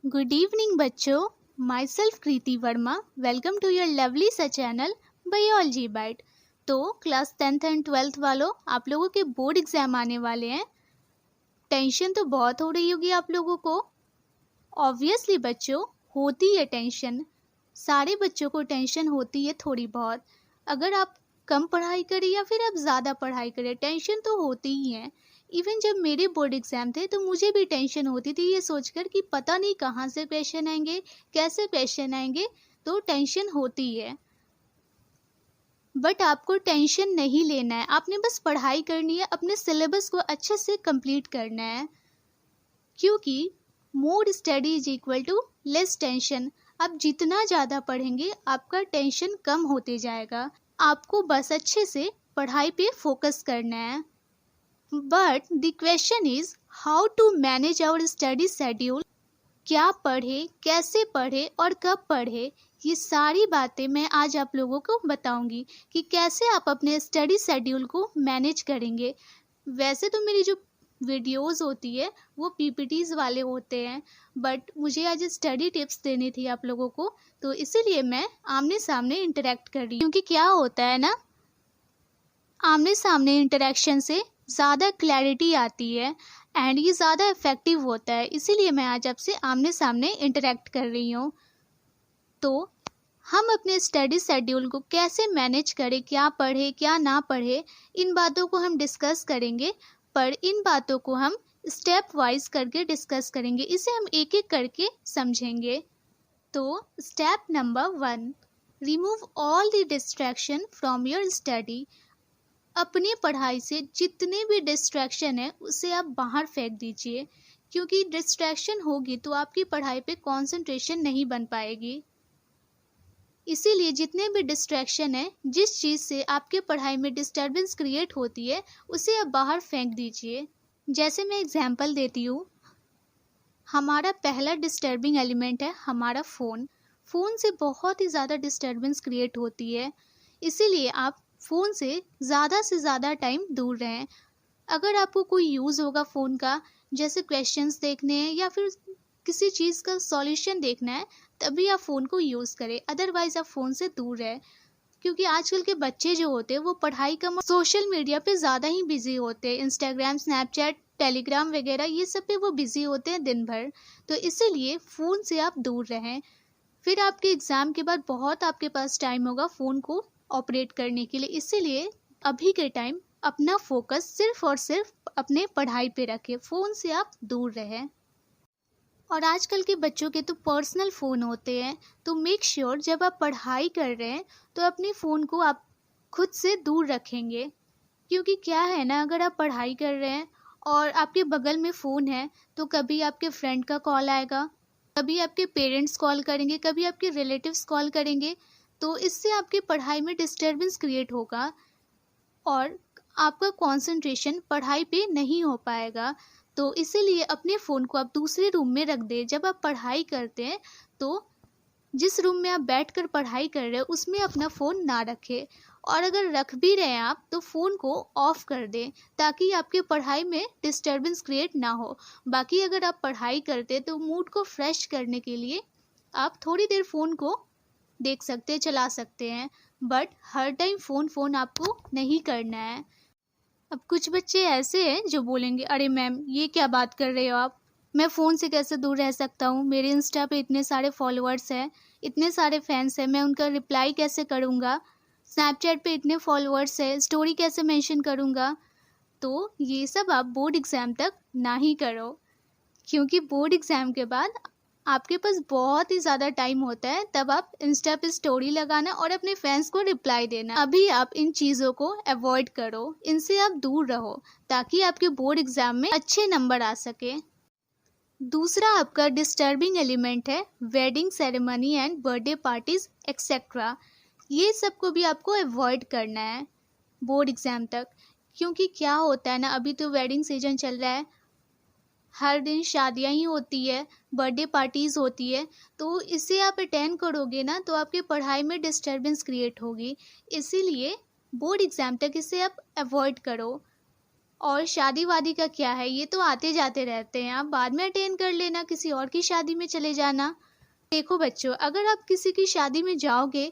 Good evening बच्चों. Myself Kriti Verma. Welcome to your lovely सा channel biology bite. तो class 10th and 12th वालों, आप लोगों के बोर्ड एग्जाम आने वाले हैं. टेंशन तो बहुत हो रही होगी आप लोगों को. ऑब्वियसली बच्चों, होती है टेंशन. सारे बच्चों को टेंशन होती है थोड़ी बहुत. अगर आप कम पढ़ाई करें या फिर आप ज़्यादा पढ़ाई करें, टेंशन तो होती ही है. इवन जब मेरे बोर्ड एग्जाम थे तो मुझे भी टेंशन होती थी ये सोचकर कि पता नहीं कहाँ से क्वेश्चन आएंगे, कैसे क्वेश्चन आएंगे. तो टेंशन होती है. बट आपको टेंशन नहीं लेना है. आपने बस पढ़ाई करनी है, अपने सिलेबस को अच्छे से कंप्लीट करना है. क्योंकि more study is equal to less tension. आप जितना ज़्यादा पढ़ेंगे आपका टेंशन कम होते जाएगा. आपको बस अच्छे से पढ़ाई पे फोकस करना है. But the question is how to manage our study schedule. क्या पढ़े, कैसे पढ़े और कब पढ़े, ये सारी बातें मैं आज आप लोगों को बताऊंगी कि कैसे आप अपने स्टडी शेड्यूल को मैनेज करेंगे. वैसे तो मेरी जो वीडियोस होती है वो पीपीटीज वाले होते हैं, बट मुझे आज स्टडी टिप्स देनी थी आप लोगों को, तो इसीलिए मैं आमने सामने इंटरेक्ट कर रही हूँ. क्योंकि क्या होता है ना, आमने सामने इंटरेक्शन से ज़्यादा क्लैरिटी आती है एंड ये ज़्यादा इफ़ेक्टिव होता है. इसीलिए मैं आज आपसे आमने सामने इंटरेक्ट कर रही हूँ. तो हम अपने स्टडी शेड्यूल को कैसे मैनेज करें, क्या पढ़े क्या ना पढ़े, इन बातों को हम डिस्कस करेंगे. पर इन बातों को हम स्टेप वाइज करके डिस्कस करेंगे. इसे हम एक एक करके समझेंगे. तो step number 1, remove all the distraction from your study. अपनी पढ़ाई से जितने भी डिस्ट्रैक्शन है उसे आप बाहर फेंक दीजिए. क्योंकि डिस्ट्रैक्शन होगी तो आपकी पढ़ाई पे कंसंट्रेशन नहीं बन पाएगी. इसीलिए जितने भी डिस्ट्रैक्शन है, जिस चीज़ से आपके पढ़ाई में डिस्टर्बेंस क्रिएट होती है, उसे आप बाहर फेंक दीजिए. जैसे मैं एग्जांपल देती हूँ. हमारा पहला डिस्टर्बिंग एलिमेंट है हमारा फ़ोन. फ़ोन से बहुत ही ज़्यादा डिस्टर्बेंस क्रिएट होती है. इसीलिए आप फ़ोन से ज़्यादा टाइम दूर रहें. अगर आपको कोई यूज़ होगा फ़ोन का, जैसे क्वेश्चंस देखने हैं या फिर किसी चीज़ का सॉल्यूशन देखना है, तभी आप फ़ोन को यूज़ करें. अदरवाइज़ आप फ़ोन से दूर रहें. क्योंकि आजकल के बच्चे जो होते हैं वो पढ़ाई कम, सोशल मीडिया पे ज़्यादा ही बिजी होते हैं. इंस्टाग्राम, स्नैपचैट, टेलीग्राम वगैरह ये सब पे वो बिजी होते हैं दिन भर. तो इसीलिए फ़ोन से आप दूर रहें. फिर आपके एग्ज़ाम के बाद बहुत आपके पास टाइम होगा फ़ोन को ऑपरेट करने के लिए. इसीलिए अभी के टाइम अपना फोकस सिर्फ और सिर्फ अपने पढ़ाई पे रखें. फ़ोन से आप दूर रहें. और आजकल के बच्चों के तो पर्सनल फ़ोन होते हैं, तो मेक श्योर जब आप पढ़ाई कर रहे हैं तो अपने फ़ोन को आप खुद से दूर रखेंगे. क्योंकि क्या है ना, अगर आप पढ़ाई कर रहे हैं और आपके बगल में फ़ोन है, तो कभी आपके फ्रेंड का कॉल आएगा, कभी आपके पेरेंट्स कॉल करेंगे, कभी आपके रिलेटिव्स कॉल करेंगे. तो इससे आपकी पढ़ाई में डिस्टर्बेंस क्रिएट होगा और आपका कंसंट्रेशन पढ़ाई पे नहीं हो पाएगा. तो इसीलिए अपने फ़ोन को आप दूसरे रूम में रख दें. जब आप पढ़ाई करते हैं तो जिस रूम में आप बैठकर पढ़ाई कर रहे हो उसमें अपना फ़ोन ना रखें. और अगर रख भी रहे हैं आप तो फ़ोन को ऑफ़ कर दें, ताकि आपकी पढ़ाई में डिस्टर्बेंस क्रिएट ना हो. बाकी अगर आप पढ़ाई करते हैं तो मूड को फ्रेश करने के लिए आप थोड़ी देर फ़ोन को देख सकते हैं, चला सकते हैं. बट हर टाइम फ़ोन आपको नहीं करना है. अब कुछ बच्चे ऐसे हैं जो बोलेंगे, अरे मैम ये क्या बात कर रहे हो आप, मैं फ़ोन से कैसे दूर रह सकता हूँ, मेरे इंस्टा पे इतने सारे फॉलोअर्स हैं, इतने सारे फैंस हैं, मैं उनका रिप्लाई कैसे करूँगा, स्नैपचैट पे इतने फॉलोअर्स हैं, स्टोरी कैसे मेंशन करूँगा. तो ये सब आप बोर्ड एग्ज़ाम तक ना ही करो. क्योंकि बोर्ड एग्ज़ाम के बाद आपके पास बहुत ही ज़्यादा टाइम होता है, तब आप इंस्टा पे स्टोरी लगाना और अपने फैंस को रिप्लाई देना. अभी आप इन चीज़ों को अवॉइड करो, इनसे आप दूर रहो, ताकि आपके बोर्ड एग्ज़ाम में अच्छे नंबर आ सके. दूसरा आपका डिस्टर्बिंग एलिमेंट है wedding ceremony and birthday parties etcetera. ये सब को भी आपको अवॉइड करना है बोर्ड एग्ज़ाम तक. क्योंकि क्या होता है ना, अभी तो वेडिंग सीजन चल रहा है, हर दिन शादियां ही होती है, बर्थडे पार्टीज़ होती है. तो इसे आप अटेंड करोगे ना तो आपकी पढ़ाई में डिस्टर्बेंस क्रिएट होगी. इसीलिए बोर्ड एग्ज़ाम तक इसे आप अवॉइड करो. और शादी वादी का क्या है, ये तो आते जाते रहते हैं, आप बाद में अटेंड कर लेना, किसी और की शादी में चले जाना। देखो बच्चों, अगर आप किसी की शादी में जाओगे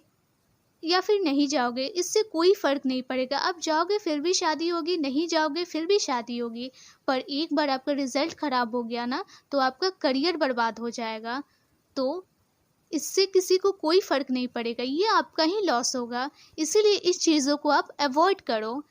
या फिर नहीं जाओगे, इससे कोई फर्क नहीं पड़ेगा। आप जाओगे फिर भी शादी होगी, नहीं जाओगे फिर भी शादी होगी। पर एक बार आपका रिजल्ट खराब हो गया ना, तो आपका करियर बर्बाद हो जाएगा। तो इससे किसी को कोई फर्क नहीं पड़ेगा, ये आपका ही लॉस होगा। इसीलिए इस चीज़ों को आप अवॉइड करो।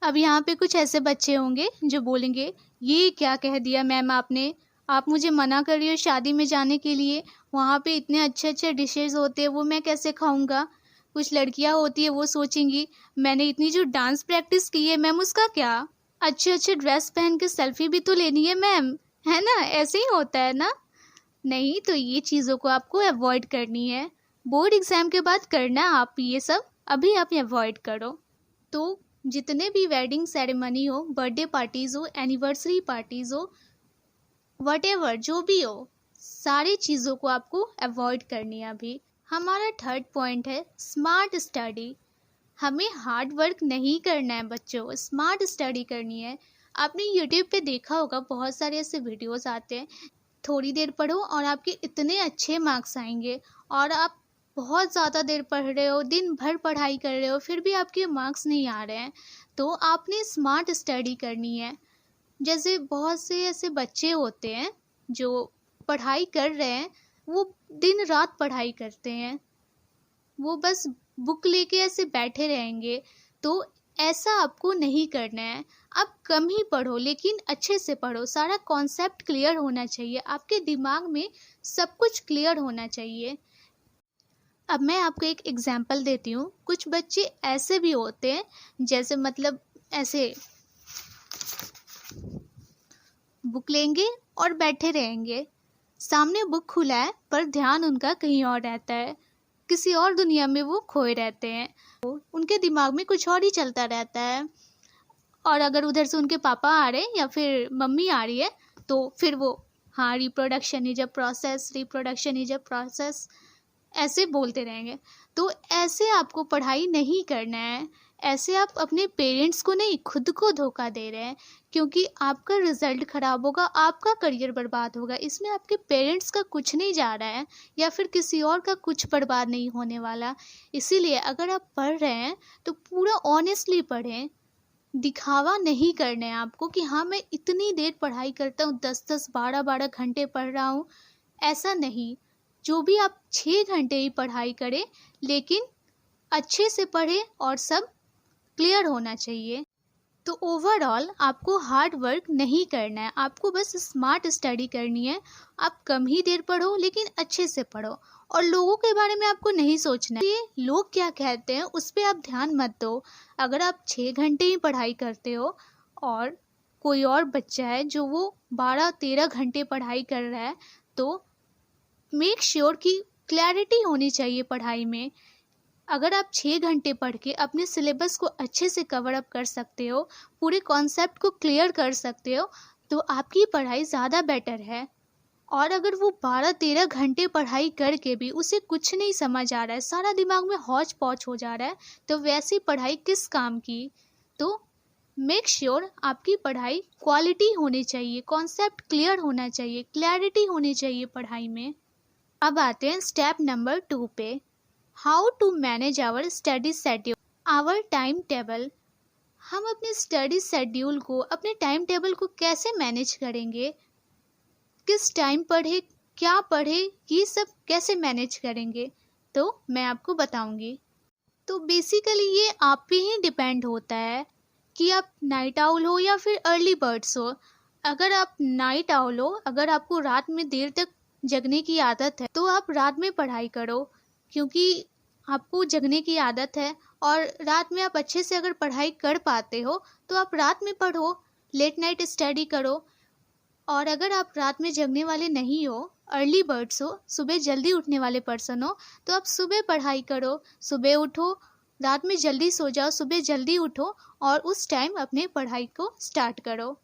अब यहाँ पे कुछ ऐसे बच्चे होंगे जो बोलेंगे, ये क्या कह दिया मैम आपने, आप मुझे मना कर रही हो शादी में जाने के लिए, वहाँ पे इतने अच्छे अच्छे डिशेस होते हैं, वो मैं कैसे खाऊंगा। कुछ लड़कियाँ होती है वो सोचेंगी, मैंने इतनी जो डांस प्रैक्टिस की है मैम, उसका क्या, अच्छे अच्छे ड्रेस पहन के सेल्फी भी तो लेनी है मैम, है ना, ऐसे ही होता है ना। नहीं, तो ये चीज़ों को आपको अवॉइड करनी है। बोर्ड एग्जाम के बाद करना आप ये सब, अभी आप अवॉइड करो। तो जितने भी वेडिंग सेरेमनी हो, बर्थडे पार्टीज हो, एनिवर्सरी पार्टीज हो, वटेवर जो भी हो, सारी चीज़ों को आपको अवॉइड करनी है अभी। हमारा थर्ड पॉइंट है स्मार्ट स्टडी। हमें हार्ड वर्क नहीं करना है बच्चों, स्मार्ट स्टडी करनी है। आपने यूट्यूब पे देखा होगा, बहुत सारे ऐसे वीडियोस आते हैं, थोड़ी देर पढ़ो और आपके इतने अच्छे मार्क्स आएंगे। और आप बहुत ज़्यादा देर पढ़ रहे हो, दिन भर पढ़ाई कर रहे हो, फिर भी आपके मार्क्स नहीं आ रहे हैं, तो आपने स्मार्ट स्टडी करनी है। जैसे बहुत से ऐसे बच्चे होते हैं जो पढ़ाई कर रहे हैं, वो दिन रात पढ़ाई करते हैं, वो बस बुक लेके ऐसे बैठे रहेंगे। तो ऐसा आपको नहीं करना है। आप कम ही पढ़ो लेकिन अच्छे से पढ़ो, सारा कॉन्सेप्ट क्लियर होना चाहिए, आपके दिमाग में सब कुछ क्लियर होना चाहिए। अब मैं आपको एक एग्जांपल देती हूँ। कुछ बच्चे ऐसे भी होते हैं, जैसे मतलब ऐसे बुक लेंगे और बैठे रहेंगे, सामने बुक खुला है पर ध्यान उनका कहीं और रहता है, किसी और दुनिया में वो खोए रहते हैं, उनके दिमाग में कुछ और ही चलता रहता है। और अगर उधर से उनके पापा आ रहे हैं या फिर मम्मी आ रही है, तो फिर वो हाँ reproduction is a process, reproduction is a process ऐसे बोलते रहेंगे। तो ऐसे आपको पढ़ाई नहीं करना है, ऐसे आप अपने पेरेंट्स को नहीं खुद को धोखा दे रहे हैं, क्योंकि आपका रिजल्ट खराब होगा, आपका करियर बर्बाद होगा। इसमें आपके पेरेंट्स का कुछ नहीं जा रहा है या फिर किसी और का कुछ बर्बाद नहीं होने वाला। इसीलिए अगर आप पढ़ रहे हैं तो पूरा ऑनेस्टली पढ़ें, दिखावा नहीं करना है आपको कि हाँ मैं इतनी देर पढ़ाई करता हूँ, 10-10 12-12 घंटे पढ़ रहा हूँ, ऐसा नहीं। जो भी आप 6 घंटे ही पढ़ाई करें, लेकिन अच्छे से पढ़ें और सब क्लियर होना चाहिए। तो ओवरऑल आपको हार्ड वर्क नहीं करना है, आपको बस स्मार्ट स्टडी करनी है। आप कम ही देर पढ़ो लेकिन अच्छे से पढ़ो, और लोगों के बारे में आपको नहीं सोचना है, ये लोग क्या कहते हैं उस पर आप ध्यान मत दो। अगर आप 6 घंटे ही पढ़ाई करते हो और कोई और बच्चा है जो वो 12-13 घंटे पढ़ाई कर रहा है, तो मेक श्योर कि क्लैरिटी होनी चाहिए पढ़ाई में। अगर आप 6 घंटे पढ़ के अपने सिलेबस को अच्छे से कवर अप कर सकते हो, पूरे कॉन्सेप्ट को क्लियर कर सकते हो, तो आपकी पढ़ाई ज़्यादा बेटर है। और अगर वो 12-13 घंटे पढ़ाई करके भी उसे कुछ नहीं समझ आ रहा है, सारा दिमाग में हौच पौच हो जा रहा है, तो वैसी पढ़ाई किस काम की। तो मेक श्योर आपकी पढ़ाई क्वालिटी होनी चाहिए, कॉन्सेप्ट क्लियर होना चाहिए, क्लैरिटी होनी चाहिए पढ़ाई में। अब आते हैं स्टेप नंबर 2 पे, how to manage our study schedule, our time table. हम अपने स्टडी शेड्यूल को, अपने टाइम टेबल को कैसे मैनेज करेंगे, किस टाइम पढ़े, क्या पढ़े, ये सब कैसे मैनेज करेंगे, तो मैं आपको बताऊंगी। तो बेसिकली ये आप पे ही डिपेंड होता है कि आप नाइट आउल हो या फिर अर्ली बर्ड्स हो। अगर आप नाइट आउल हो, अगर आपको रात में देर तक जगने की आदत है, तो आप रात में पढ़ाई करो, क्योंकि आपको जगने की आदत है और रात में आप अच्छे से अगर पढ़ाई कर पाते हो तो आप रात में पढ़ो, लेट नाइट स्टडी करो। और अगर आप रात में जगने वाले नहीं हो, अर्ली बर्ड्स हो, सुबह जल्दी उठने वाले पर्सन हो, तो आप सुबह पढ़ाई करो, सुबह उठो, रात में जल्दी सो जाओ, सुबह जल्दी उठो और उस टाइम अपने पढ़ाई को स्टार्ट करो।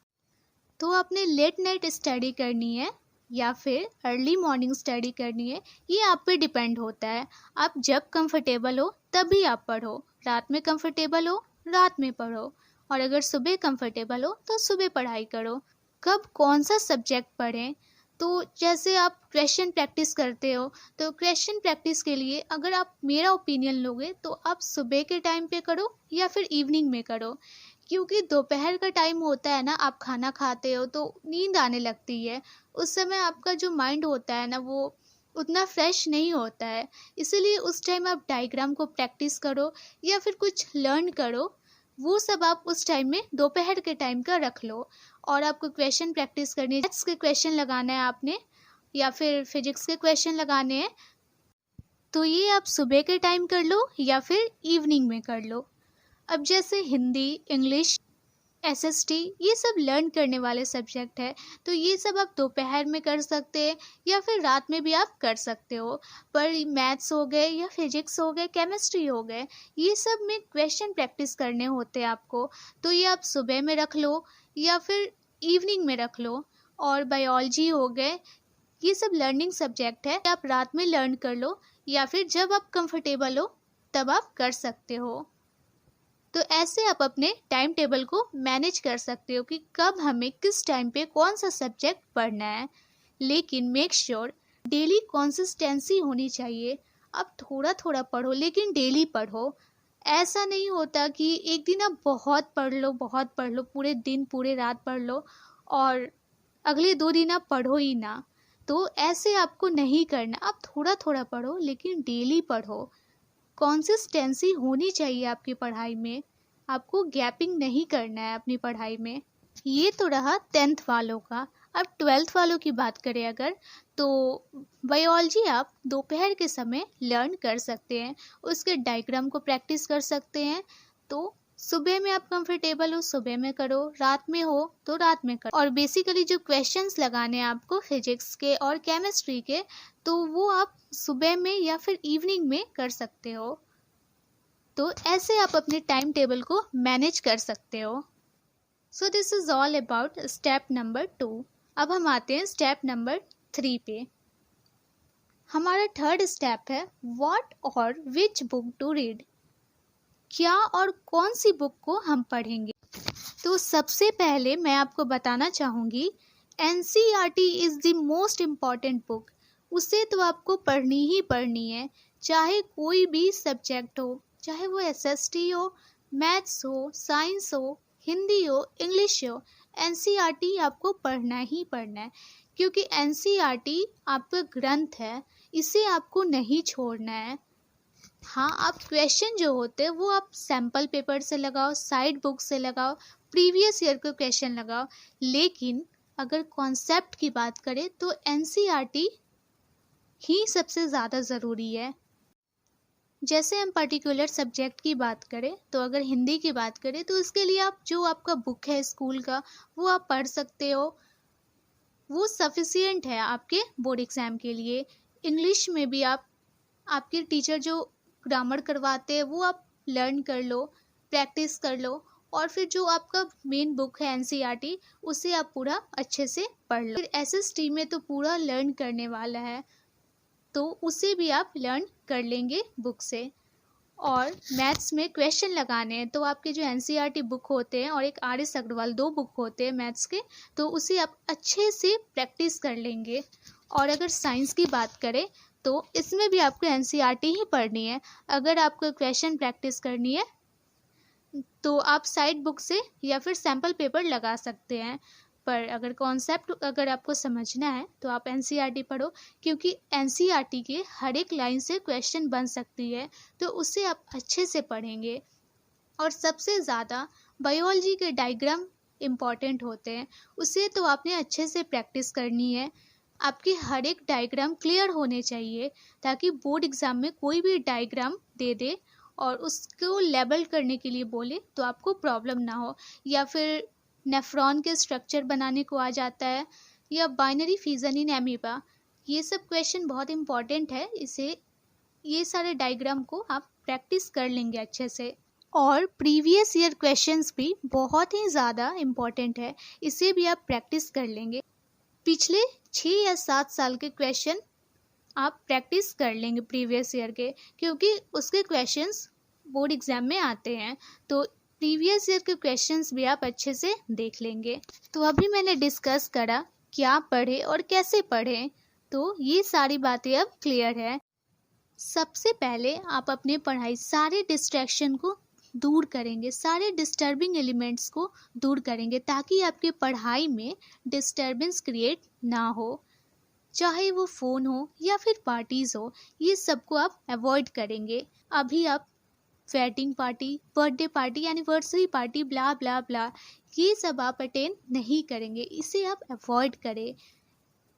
तो आपने लेट नाइट स्टडी करनी है या फिर अर्ली मॉर्निंग स्टडी करनी है, ये आप पे डिपेंड होता है। आप जब कंफर्टेबल हो तभी आप पढ़ो, रात में कंफर्टेबल हो रात में पढ़ो, और अगर सुबह कंफर्टेबल हो तो सुबह पढ़ाई करो। कब कौन सा सब्जेक्ट पढ़ें, तो जैसे आप क्वेश्चन प्रैक्टिस करते हो, तो क्वेश्चन प्रैक्टिस के लिए अगर आप मेरा ओपिनियन लोगे तो आप सुबह के टाइम पे करो या फिर इवनिंग में करो। क्योंकि दोपहर का टाइम होता है ना, आप खाना खाते हो तो नींद आने लगती है, उस समय आपका जो माइंड होता है ना वो उतना फ्रेश नहीं होता है। इसीलिए उस टाइम आप डायग्राम को प्रैक्टिस करो या फिर कुछ लर्न करो, वो सब आप उस टाइम में दोपहर के टाइम का रख लो। और आपको क्वेश्चन प्रैक्टिस करनी है, मैथ्स के क्वेश्चन लगाना है आपने या फिर फिजिक्स के क्वेश्चन लगाने हैं, तो ये आप सुबह के टाइम कर लो या फिर इवनिंग में कर लो। अब जैसे हिंदी, इंग्लिश, एसएसटी, ये सब लर्न करने वाले सब्जेक्ट है, तो ये सब आप दोपहर में कर सकते हैं या फिर रात में भी आप कर सकते हो। पर मैथ्स हो गए या फिजिक्स हो गए, केमिस्ट्री हो गए, ये सब में क्वेश्चन प्रैक्टिस करने होते हैं आपको, तो ये आप सुबह में रख लो या फिर इवनिंग में रख लो। और बायोलॉजी हो गए, ये सब लर्निंग सब्जेक्ट है, आप रात में लर्न कर लो या फिर जब आप कंफर्टेबल हो तब आप कर सकते हो। तो ऐसे आप अपने टाइम टेबल को मैनेज कर सकते हो कि कब हमें किस टाइम पे कौन सा सब्जेक्ट पढ़ना है। लेकिन मेक श्योर डेली कंसिस्टेंसी होनी चाहिए। आप थोड़ा थोड़ा पढ़ो लेकिन डेली पढ़ो। ऐसा नहीं होता कि एक दिन आप बहुत पढ़ लो, पूरे दिन पूरे रात पढ़ लो और अगले 2 दिन आप पढ़ो ही ना। तो ऐसे आपको नहीं करना, आप थोड़ा थोड़ा पढ़ो लेकिन डेली पढ़ो। कंसिस्टेंसी होनी चाहिए आपकी पढ़ाई में, आपको गैपिंग नहीं करना है अपनी पढ़ाई में। ये तो रहा 10th वालों का। अब 12th वालों की बात करें अगर, तो बायोलॉजी आप दोपहर के समय लर्न कर सकते हैं, उसके डायग्राम को प्रैक्टिस कर सकते हैं। तो सुबह में आप कंफर्टेबल हो सुबह में करो, रात में हो तो रात में करो। और बेसिकली जो क्वेश्चंस लगाने हैं आपको फिजिक्स के और केमिस्ट्री के, तो वो आप सुबह में या फिर इवनिंग में कर सकते हो। तो ऐसे आप अपने टाइम टेबल को मैनेज कर सकते हो। So this is all about step number 2। अब हम आते हैं स्टेप नंबर 3 पे। हमारा थर्ड स्टेप है व्हाट और विच बुक टू रीड। क्या और कौन सी बुक को हम पढ़ेंगे। तो सबसे पहले मैं आपको बताना चाहूँगी NCERT is the most important book. उसे तो आपको पढ़नी ही पढ़नी है, चाहे कोई भी सब्जेक्ट हो, चाहे वो एसएसटी हो, मैथ्स हो, साइंस हो, हिंदी हो, इंग्लिश हो, एनसीईआरटी आपको पढ़ना ही पढ़ना है। क्योंकि एनसीईआरटी आपका ग्रंथ है, इसे आपको नहीं छोड़ना है। हाँ, आप क्वेश्चन जो होते हैं वो आप सैम्पल पेपर से लगाओ, साइड बुक से लगाओ, प्रीवियस ईयर के क्वेश्चन लगाओ, लेकिन अगर कॉन्सेप्ट की बात करें तो एनसीईआरटी ही सबसे ज़्यादा ज़रूरी है। जैसे हम पर्टिकुलर सब्जेक्ट की बात करें, तो अगर हिंदी की बात करें तो इसके लिए आप जो आपका बुक है स्कूल का वो आप पढ़ सकते हो, वो सफिशियंट है आपके बोर्ड एग्ज़ाम के लिए। इंग्लिश में भी आप आपके टीचर जो ग्रामर करवाते हैं वो आप लर्न कर लो, प्रैक्टिस कर लो, और फिर जो आपका मेन बुक है एनसीईआरटी उसे आप पूरा अच्छे से पढ़ लो। फिर एसएसटी में तो पूरा लर्न करने वाला है, तो उसे भी आप लर्न कर लेंगे बुक से। और मैथ्स में क्वेश्चन लगाने हैं तो आपके जो एनसीईआरटी बुक होते हैं और एक आर.एस. अग्रवाल 2 बुक होते हैं मैथ्स के, तो उसे आप अच्छे से प्रैक्टिस कर लेंगे। और अगर साइंस की बात करें तो इसमें भी आपको एनसीईआरटी ही पढ़नी है। अगर आपको क्वेश्चन प्रैक्टिस करनी है तो आप साइड बुक से या फिर सैम्पल पेपर लगा सकते हैं, पर अगर कॉन्सेप्ट अगर आपको समझना है तो आप एनसीईआरटी पढ़ो, क्योंकि एनसीईआरटी के हर एक लाइन से क्वेश्चन बन सकती है, तो उसे आप अच्छे से पढ़ेंगे। और सबसे ज़्यादा बायोलॉजी के डायग्राम इम्पॉर्टेंट होते हैं, उसे तो आपने अच्छे से प्रैक्टिस करनी है। आपके हर एक डायग्राम क्लियर होने चाहिए, ताकि बोर्ड एग्ज़ाम में कोई भी डायग्राम दे दे और उसको लेबल करने के लिए बोले तो आपको प्रॉब्लम ना हो। या फिर नेफ्रॉन के स्ट्रक्चर बनाने को आ जाता है, या बाइनरी फिजन इन एमीबा, ये सब क्वेश्चन बहुत इंपॉर्टेंट है। इसे ये सारे डायग्राम को आप प्रैक्टिस कर लेंगे अच्छे से। और प्रीवियस ईयर क्वेश्चंस भी बहुत ही ज़्यादा इम्पॉर्टेंट है, इसे भी आप प्रैक्टिस कर लेंगे। पिछले 6 या 7 साल के क्वेश्चन आप प्रैक्टिस कर लेंगे प्रीवियस ईयर के, क्योंकि उसके क्वेश्चंस बोर्ड एग्ज़ाम में आते हैं। तो प्रीवियस ईयर के क्वेश्चंस भी आप अच्छे से देख लेंगे। तो अभी मैंने डिस्कस करा क्या पढ़े और कैसे पढ़ें, तो ये सारी बातें अब क्लियर है। सबसे पहले आप अपने पढ़ाई सारे डिस्ट्रैक्शन को दूर करेंगे, सारे डिस्टर्बिंग एलिमेंट्स को दूर करेंगे ताकि आपके पढ़ाई में डिस्टर्बेंस क्रिएट ना हो, चाहे वो फ़ोन हो या फिर पार्टीज़ हो, ये सबको आप अवॉइड करेंगे। अभी आप wedding party, birthday party, anniversary party, blah blah blah, ये सब आप अटेंड नहीं करेंगे, इसे आप अवॉइड करें।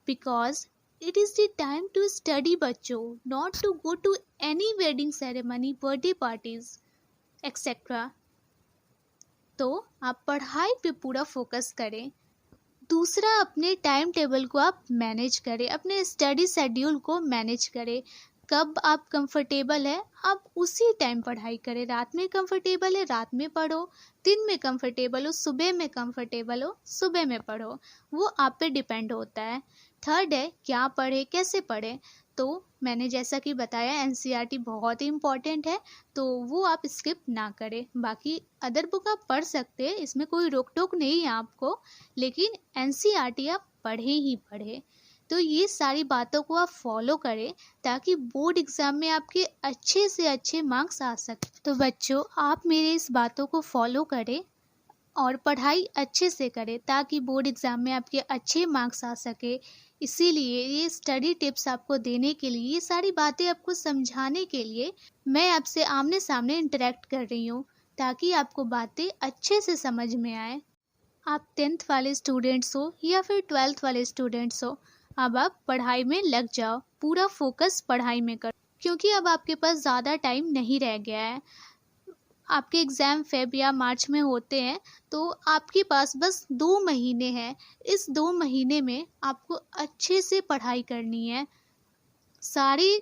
Because it is the time to study बच्चों, not to go to any wedding ceremony, birthday parties etcetera. तो आप पढ़ाई पे पूरा फोकस करें। दूसरा, अपने टाइम टेबल को आप मैनेज करें, अपने स्टडी शेड्यूल को मैनेज करें। कब आप कंफर्टेबल है आप उसी टाइम पढ़ाई करें। रात में कंफर्टेबल है रात में पढ़ो, दिन में कंफर्टेबल हो सुबह में कंफर्टेबल हो सुबह में पढ़ो, वो आप पे डिपेंड होता है। थर्ड है क्या पढ़े कैसे पढ़े। तो मैंने जैसा कि बताया एनसीईआरटी बहुत ही इम्पॉर्टेंट है, तो वो आप स्किप ना करें। बाकी अदर बुक आप पढ़ सकते हैं, इसमें कोई रोक टोक नहीं है आपको, लेकिन एनसीईआरटी आप पढ़े ही पढ़े। तो ये सारी बातों को आप फॉलो करें ताकि बोर्ड एग्ज़ाम में आपके अच्छे से अच्छे मार्क्स आ सके। तो बच्चों आप मेरे इस बातों को फॉलो करें और पढ़ाई अच्छे से करें ताकि बोर्ड एग्ज़ाम में आपके अच्छे मार्क्स आ सके। इसीलिए ये स्टडी टिप्स आपको देने के लिए, ये सारी बातें आपको समझाने के लिए मैं आपसे आमने सामने इंटरेक्ट कर रही हूँ ताकि आपको बातें अच्छे से समझ में आए। आप 10th वाले स्टूडेंट्स हो या फिर 12th वाले स्टूडेंट्स हो, अब आप पढ़ाई में लग जाओ, पूरा फोकस पढ़ाई में करो, क्योंकि अब आपके पास ज़्यादा टाइम नहीं रह गया है। आपके एग्ज़ाम फेब या मार्च में होते हैं, तो आपके पास बस 2 महीने हैं। इस 2 महीने में आपको अच्छे से पढ़ाई करनी है। सारी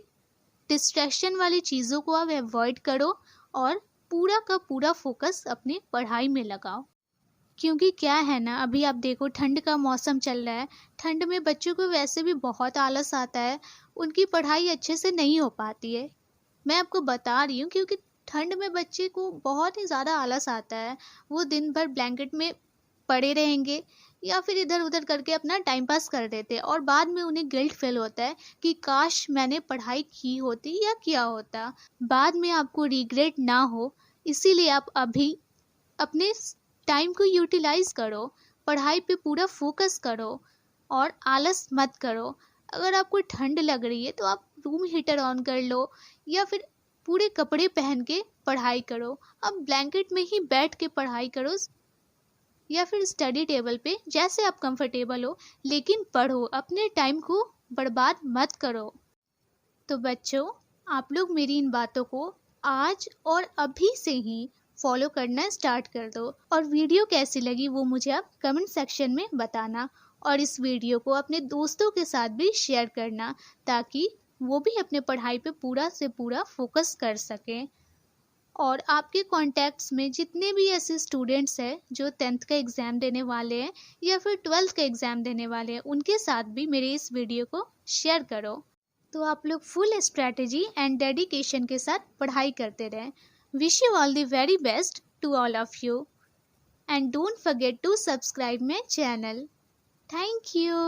डिस्ट्रैक्शन वाली चीज़ों को आप अवॉइड करो और पूरा का पूरा फोकस अपनी पढ़ाई में लगाओ। क्योंकि क्या है ना, अभी आप देखो ठंड का मौसम चल रहा है, ठंड में बच्चों को वैसे भी बहुत आलस आता है, उनकी पढ़ाई अच्छे से नहीं हो पाती है। मैं आपको बता रही हूँ क्योंकि ठंड में बच्चे को बहुत ही ज़्यादा आलस आता है। वो दिन भर ब्लैंकेट में पड़े रहेंगे या फिर इधर उधर करके अपना टाइम पास कर देते हैं और बाद में उन्हें गिल्ट फील होता है कि काश मैंने पढ़ाई की होती या किया होता। बाद में आपको रिग्रेट ना हो, इसीलिए आप अभी अपने टाइम को यूटिलाइज करो, पढ़ाई पे पूरा फोकस करो और आलस मत करो। अगर आपको ठंड लग रही है तो आप रूम हीटर ऑन कर लो या फिर पूरे कपड़े पहन के पढ़ाई करो। अब ब्लैंकेट में ही बैठ के पढ़ाई करो या फिर स्टडी टेबल पे, जैसे आप कंफर्टेबल हो, लेकिन पढ़ो, अपने टाइम को बर्बाद मत करो। तो बच्चों आप लोग मेरी इन बातों को आज और अभी से ही फॉलो करना स्टार्ट कर दो। और वीडियो कैसी लगी वो मुझे आप कमेंट सेक्शन में बताना, और इस वीडियो को अपने दोस्तों के साथ भी शेयर करना ताकि वो भी अपने पढ़ाई पे पूरा से पूरा फोकस कर सकें। और आपके कॉन्टैक्ट्स में जितने भी ऐसे स्टूडेंट्स हैं जो 10th का एग्ज़ाम देने वाले हैं या फिर 12th का एग्ज़ाम देने वाले हैं, उनके साथ भी मेरे इस वीडियो को शेयर करो। तो आप लोग फुल स्ट्रैटेजी एंड डेडिकेशन के साथ पढ़ाई करते रहें। Wish you all the very best to all of you, and don't forget to subscribe my channel. Thank you.